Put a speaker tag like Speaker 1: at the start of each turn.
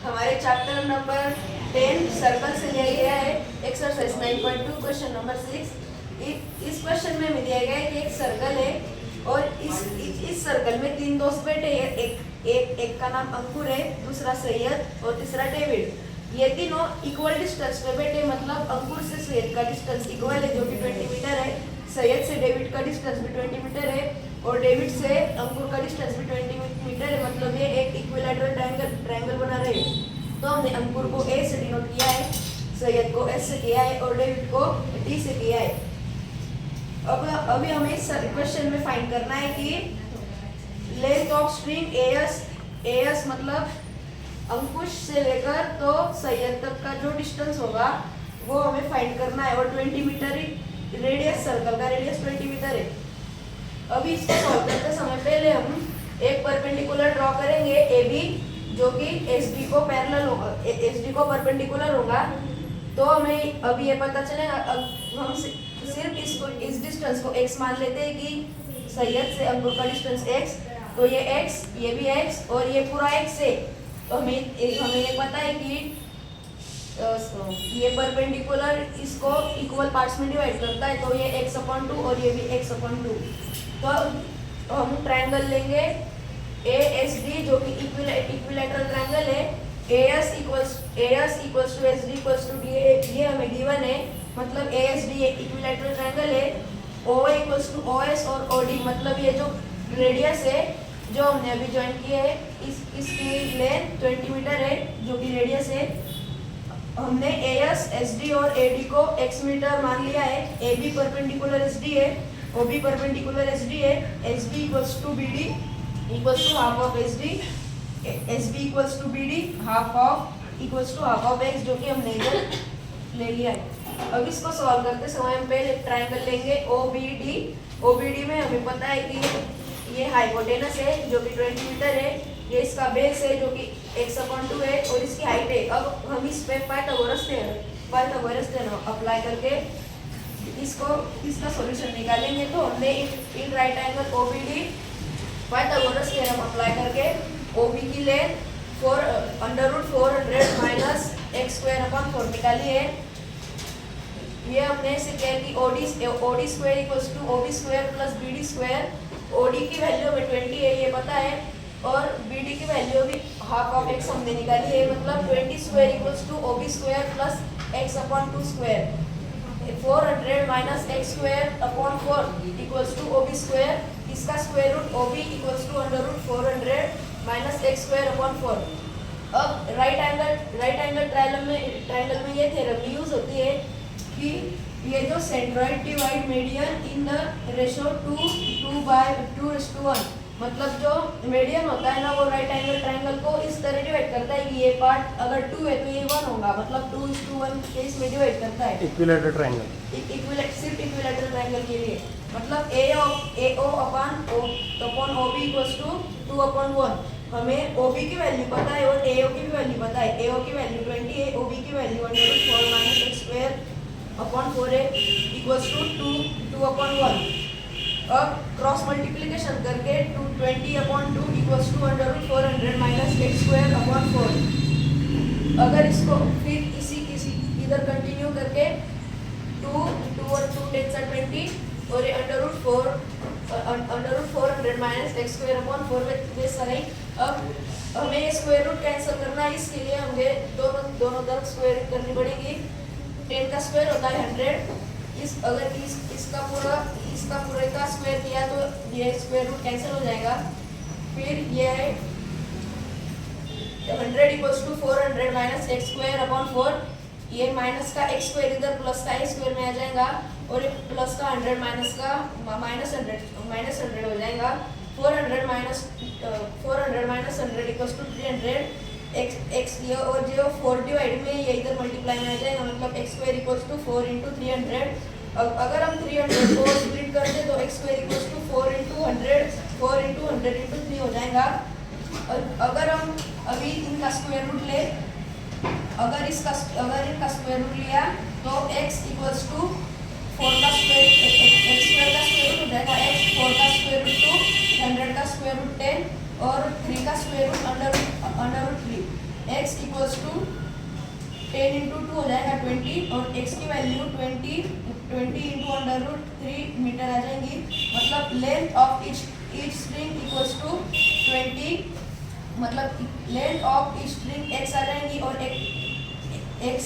Speaker 1: हमारे chapter number 10 circle से लिया गया है एक्सरसाइज 9.2 क्वेश्चन नंबर 6। इस क्वेश्चन में हमें दिया गया है कि एक सर्कल है और इस सर्कल में तीन दोस्त बैठे हैं। एक का नाम अंकुर है, दूसरा सैयद और तीसरा डेविड। ये तीनों इक्वल डिस्टेंस पे बैठे, मतलब अंकुर से सैयद का डिस्टेंस इक्वल है जो कि 20 मीटर है। सैयद से डेविड का डिस्टेंस भी 20 मीटर है और डेविड से अंकुर का डिस्टेंस भी 20 मीटर है। मतलब ये एक इक्विलैटरल ट्रायंगल बना रहे हैं। तो हमने अंकुर को ए से डिनोट किया है, सैयद को एस से किया है और डेविड को डी से किया है। अब अभी हमें इस क्वेश्चन में फाइंड करना है कि लेंथ ऑफ स्ट्रिंग एएस मतलब अंकुश से लेकर तो सैयद तक का जो डिस्टेंस होगा वो हमें फाइंड करना है और 20 मीटर रेडियस, सर्कल का रेडियस 20 मीटर है। अभी इसको सॉल्व करते समय पहले हम एक परपेंडिकुलर ड्रॉ करेंगे AB जो कि SD को पैरेलल होगा, SD को परपेंडिकुलर होगा। तो हमें अभी ये पता चलेगा, हम सिर्फ इस डिस्टेंस को x मान लेते हैं कि सैयद से अंकुर का डिस्टेंस x, तो ये x, ये भी x और ये पूरा x है। तो हमें ये पता है कि ये परपेंडिकुलर इसको इक्वल पार्ट्स में डिवाइड करता है, तो ये x/2 और ये भी x/2। तो हम ट्रायंगल लेंगे ASD जो कि इक्विलैटरल ट्रायंगल है। AS equals to SD equals to D, ये हमें गिवन है। मतलब ASD इक्विलैटरल ट्रायंगल है। OA इक्वल्स टू OS और OD मतलब ये जो रेडियस है जो हमने अभी ज्वाइन किया है, इसकी लेंथ 20 मीटर है जो कि रेडियस है। हमने AS, SD और AD को x मीटर मान लिया है। AB परपेंडिकुलर SD है, OB परपेंडिकुलर SD है। SB equals to BD equals to half of SD, SB equals to BD half of x जो कि हमने इधर ले लिया है। अब इसको सॉल्व करते समय हम पहले ट्रायंगल लेंगे OBD में हमें पता है कि ये हाइपोटेनस है जो कि 20 मीटर है, ये इसका बेस है जो कि x/2 है और इसकी हाइट है। अब हम इस पे पाइथागोरस थ्योरम अप्लाई करके इसका सॉल्यूशन निकालेंगे। तो हमने in right angle OBD Pythagoras theorem apply करके OB की लेंथ √400 माइनस x²/4 निकाली है। ये हमने इसे किया कि OD square equals to OB square plus BD square. OD की वैल्यू में 20 है ये पता है और BD की वैल्यू भी हाफ ऑफ x हमने निकाली है। मतलब 20 square equals to OB square plus x/2 square. 400 minus x²/4 equals to OB square, इसका square root OB equals to √400 minus x²/4। अब राइट एंगल ट्रायंगल में ये थ्योरम यूज होती है कि ये जो centroid divide median in the ratio 2:2:1, मतलब जो मीडियन होता है ना वो राइट एंगल ट्रायंगल को इस तरह डिवाइड करता है कि ये पार्ट अगर 2 है तो ये 1 होगा, मतलब 2:1 के इसमें डिवाइड करता है।
Speaker 2: इक्विलैटरल ट्रायंगल
Speaker 1: सिर्फ इक्विलैटरल ट्रायंगल के लिए, मतलब AO/OB इक्वल्स टू 2/1। हमें OB की वैल्यू पता है और AO की भी वैल्यू पता है। AO की वैल्यू 20 है, OB की वैल्यू √4 माइनस x²/4 है इक्वल्स टू 2/1। अब क्रॉस मल्टीप्लिकेशन करके 20/2 इक्वल्स टू √400 माइनस x²/4। अगर इसको फिर किसी इधर कंटिन्यू करके 2 और 2 10 are 20 और ये √400 माइनस x²/4 में सही। अब हमें ये स्क्वायर रूट कैंसिल करना है, इसके लिए हमें दोनों तरफ स्क्वायर रूट करनी पड़ेगी। 10 का स्क्वायर होता है 100। अगर इसका पूरे का स्क्वायर किया तो ये स्क्वायर रूट कैंसिल हो जाएगा। फिर ये है 100 इक्वल्स टू 400 माइनस x²/4। ये माइनस का x² इधर प्लस का x² में आ जाएगा और ये प्लस का 100 माइनस का -100 हो जाएगा। 400 माइनस 100 इक्वल्स टू 300। x ये और जो 4 डिवाइड में ये इधर मल्टीप्लाई में आ जाएगा, मतलब x² इक्वल्स टू 4 × 300। अगर हम 300 को स्प्लिट कर दें तो x² इक्वल्स टू 4 × 100 × 3 हो जाएगा। अगर हम अभी इनका स्क्वायर रूट ले, अगर इनका स्क्वायर रूट लिया तो x इक्वल्स टू 4 का स्क्वायर रूट हो जाएगा। x 4 का स्क्वायर रूट 2, 100 का स्क्वायर रूट 10 और 3 का square root √3। x equals to 10 into 2 हो जाएगा 20 और x की value 20 into under root 3 meter आ जाएंगी। मतलब length of each string equals to 20, मतलब length of each string x आ जाएंगी और एक